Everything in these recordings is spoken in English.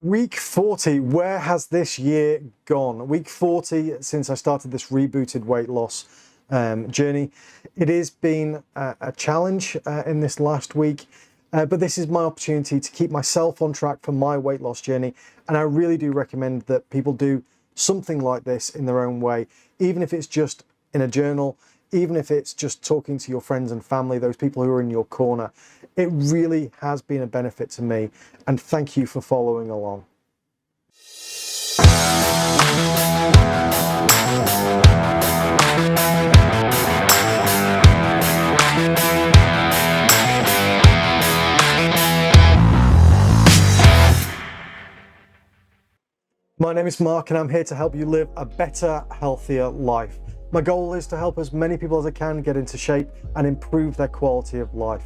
Week 40, where has this year gone? Week 40 since I started this rebooted weight loss journey. It has been a challenge in this last week, but this is my opportunity to keep myself on track for my weight loss journey. And I really do recommend that people do something like this in their own way, even if it's just in a journal, even if it's just talking to your friends and family, those people who are in your corner. It really has been a benefit to me, and thank you for following along. My name is Mark, and I'm here to help you live a better, healthier life. My goal is to help as many people as I can get into shape and improve their quality of life.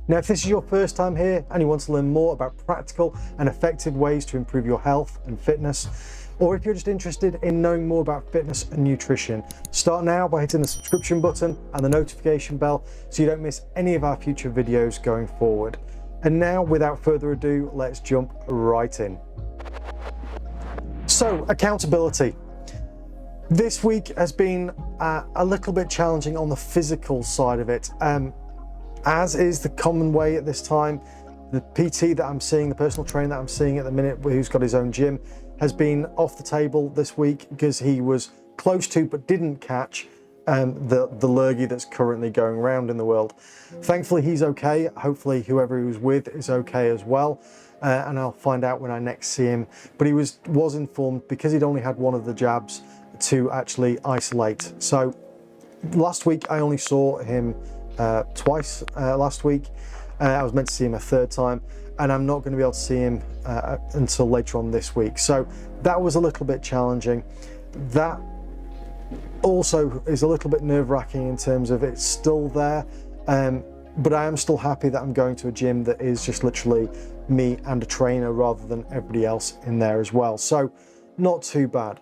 Now, if this is your first time here and you want to learn more about practical and effective ways to improve your health and fitness, or if you're just interested in knowing more about fitness and nutrition, start now by hitting the subscription button and the notification bell so you don't miss any of our future videos going forward. And now, without further ado, let's jump right in. So, accountability. This week has been a little bit challenging on the physical side of it. As is the common way at this time, the PT that I'm seeing, the personal trainer that I'm seeing at the minute, who's got his own gym, has been off the table this week because he was close to but didn't catch the lurgy that's currently going around in the world. Thankfully, he's okay. Hopefully, whoever he was with is okay as well. And I'll find out when I next see him. But he was informed, because he'd only had one of the jabs, to actually isolate. So last week I only saw him twice last week. I was meant to see him a third time, and I'm not going to be able to see him until later on this week. So that was a little bit challenging. That also is a little bit nerve-wracking in terms of it's still there, but I am still happy that I'm going to a gym that is just literally me and a trainer rather than everybody else in there as well. So not too bad.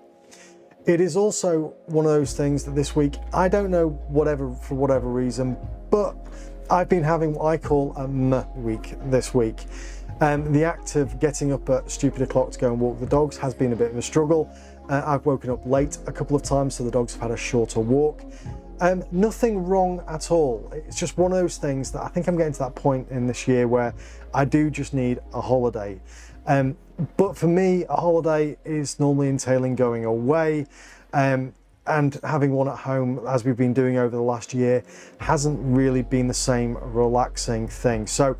It is also one of those things that this week, I don't know, for whatever reason, but I've been having what I call a week this week. The act of getting up at stupid o'clock to go and walk the dogs has been a bit of a struggle. I've woken up late a couple of times, so the dogs have had a shorter walk. Nothing wrong at all. It's just one of those things that I think I'm getting to that point in this year where I do just need a holiday. But for me, a holiday is normally entailing going away, and having one at home, as we've been doing over the last year, hasn't really been the same relaxing thing. So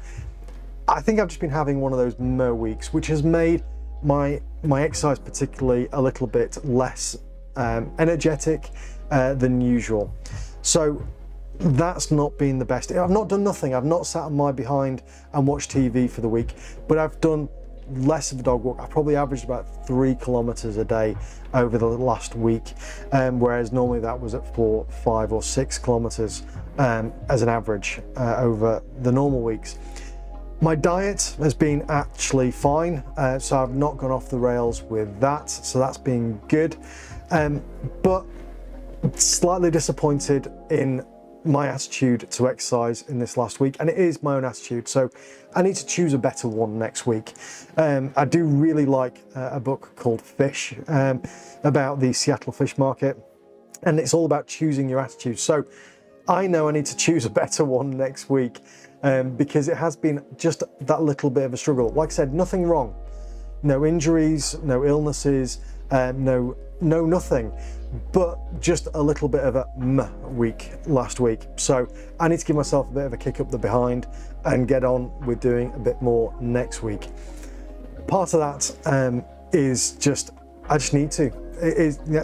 I think I've just been having one of those weeks, which has made my exercise particularly a little bit less energetic than usual. So that's not been the best. I've not done nothing. I've not sat on my behind and watched TV for the week, but I've done less of a dog walk. I probably averaged about 3 kilometers a day over the last week, whereas normally that was at 4, 5 or 6 kilometers as an average over the normal weeks. My diet has been actually fine, so I've not gone off the rails with that, so that's been good, but slightly disappointed in my attitude to exercise in this last week, and it is my own attitude, so I need to choose a better one next week. I do really like a book called Fish, about the Seattle fish market, and it's all about choosing your attitude. So I know I need to choose a better one next week, because it has been just that little bit of a struggle. Like I said, nothing wrong, no injuries, no illnesses, no nothing, but just a little bit of a week last week. So I need to give myself a bit of a kick up the behind and get on with doing a bit more next week. Part of that is just, I just need to.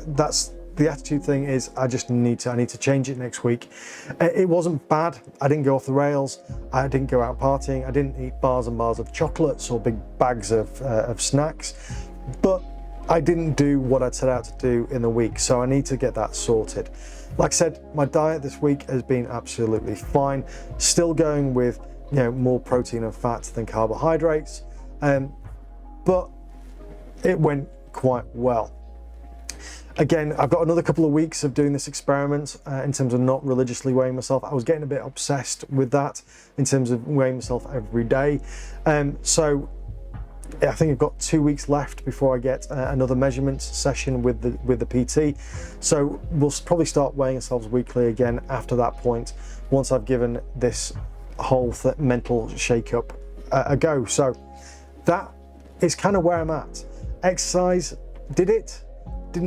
That's the attitude thing, is I need to change it next week. It wasn't bad. I didn't go off the rails. I didn't go out partying. I didn't eat bars and bars of chocolates or big bags of snacks, but I didn't do what I'd set out to do in the week, so I need to get that sorted. Like I said, my diet this week has been absolutely fine. Still going with more protein and fat than carbohydrates, but it went quite well. Again, I've got another couple of weeks of doing this experiment in terms of not religiously weighing myself. I was getting a bit obsessed with that in terms of weighing myself every day. So I think I've got 2 weeks left before I get another measurement session with the PT. So we'll probably start weighing ourselves weekly again after that point, once I've given this whole mental shake-up a go. So that is kind of where I'm at. Exercise, didn't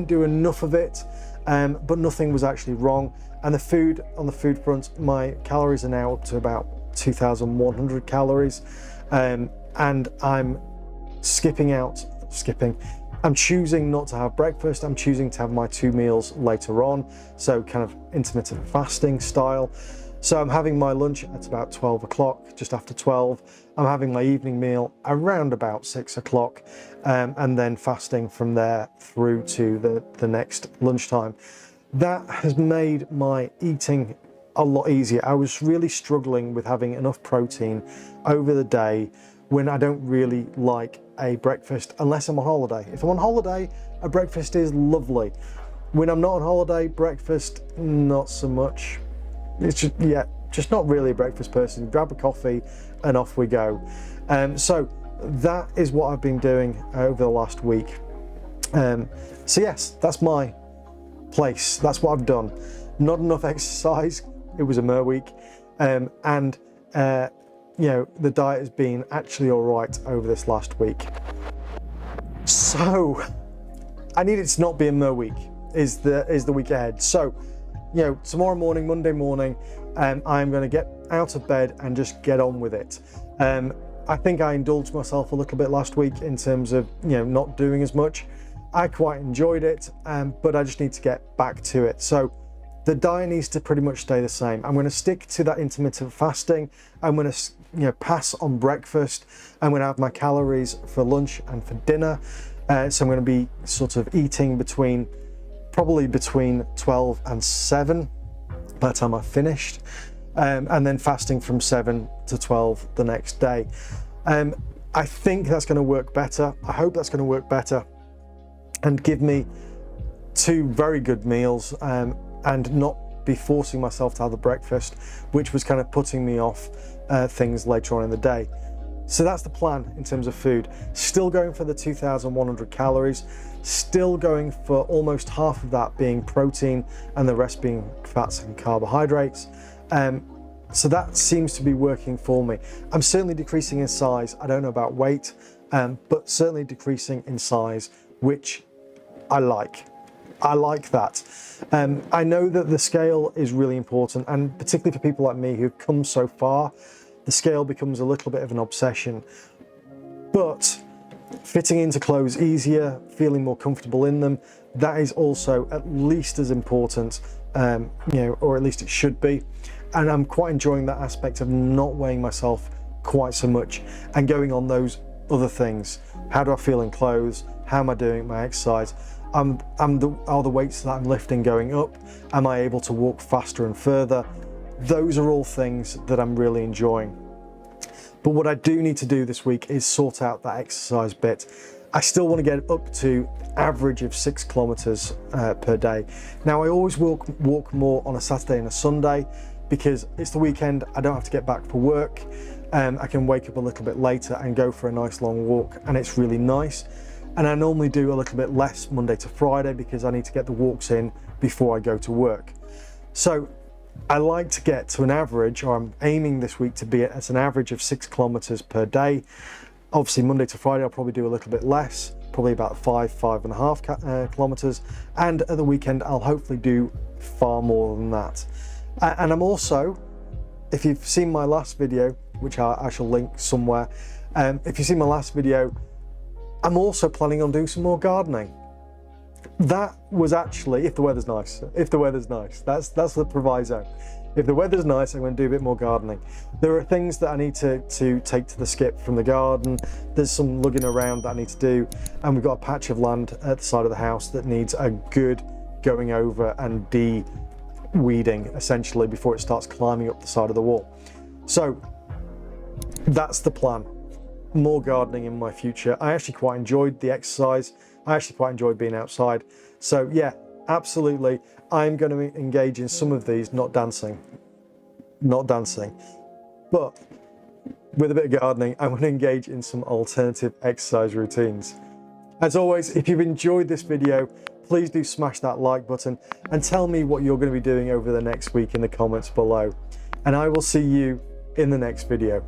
do enough of it, but nothing was actually wrong. And the food, on the food front, my calories are now up to about 2,100 calories, and I'm I'm choosing not to have breakfast. I'm choosing to have my 2 meals later on, so kind of intermittent fasting style. So I'm having my lunch at about 12 o'clock, just after 12. I'm having my evening meal around about 6 o'clock, and then fasting from there through to the next lunchtime. That has made my eating a lot easier. I was really struggling with having enough protein over the day when I don't really like a breakfast unless I'm on holiday. If I'm on holiday, a breakfast is lovely. When I'm not on holiday, breakfast, not so much. It's just not really a breakfast person. Grab a coffee and off we go. So that is what I've been doing over the last week. So yes, that's my place. That's what I've done. Not enough exercise. It was a mer week. You know, the diet has been actually all right over this last week. So I need it to not be a mer week is the week ahead. So, you know, tomorrow morning, Monday morning, I'm going to get out of bed and just get on with it. I think I indulged myself a little bit last week in terms of, you know, not doing as much. I quite enjoyed it, but I just need to get back to it. So the diet needs to pretty much stay the same. I'm going to stick to that intermittent fasting. I'm going to, you know, pass on breakfast. I'm going to have my calories for lunch and for dinner. So I'm going to be sort of eating probably between 12 and 7 by the time I've finished, and then fasting from 7 to 12 the next day. I think that's going to work better. I hope that's going to work better and give me 2 very good meals, and not be forcing myself to have the breakfast, which was kind of putting me off things later on in the day. So that's the plan in terms of food. Still going for the 2,100 calories, still going for almost half of that being protein and the rest being fats and carbohydrates. So that seems to be working for me. I'm certainly decreasing in size. I don't know about weight, but certainly decreasing in size, which I like. I like that. I know that the scale is really important, and particularly for people like me who've come so far, the scale becomes a little bit of an obsession. But fitting into clothes easier, feeling more comfortable in them, that is also at least as important, you know, or at least it should be. And I'm quite enjoying that aspect of not weighing myself quite so much and going on those other things. How do I feel in clothes? How am I doing my exercise? Are the weights that I'm lifting going up? Am I able to walk faster and further? Those are all things that I'm really enjoying. But what I do need to do this week is sort out that exercise bit. I still want to get up to average of 6 kilometers per day. Now I always walk more on a Saturday and a Sunday because it's the weekend. I don't have to get back for work. I can wake up a little bit later and go for a nice long walk, and it's really nice. And I normally do a little bit less Monday to Friday because I need to get the walks in before I go to work. So I like to get to an average, or I'm aiming this week to be at an average of 6 kilometers per day. Obviously Monday to Friday I'll probably do a little bit less, probably about 5.5 kilometers. And at the weekend I'll hopefully do far more than that. And I'm also, if you've seen my last video, which I shall link somewhere, if you've seen my last video, I'm also planning on doing some more gardening. That was actually, if the weather's nice, that's the proviso. If the weather's nice, I'm going to do a bit more gardening. There are things that I need to take to the skip from the garden. There's some lugging around that I need to do. And we've got a patch of land at the side of the house that needs a good going over and de-weeding, essentially, before it starts climbing up the side of the wall. So that's the plan. More gardening in my future. I actually quite enjoyed the exercise. I actually quite enjoyed being outside. So yeah, absolutely. I'm going to engage in some of these, not dancing. But with a bit of gardening, I want to engage in some alternative exercise routines. As always, if you've enjoyed this video, please do smash that like button and tell me what you're going to be doing over the next week in the comments below. And I will see you in the next video.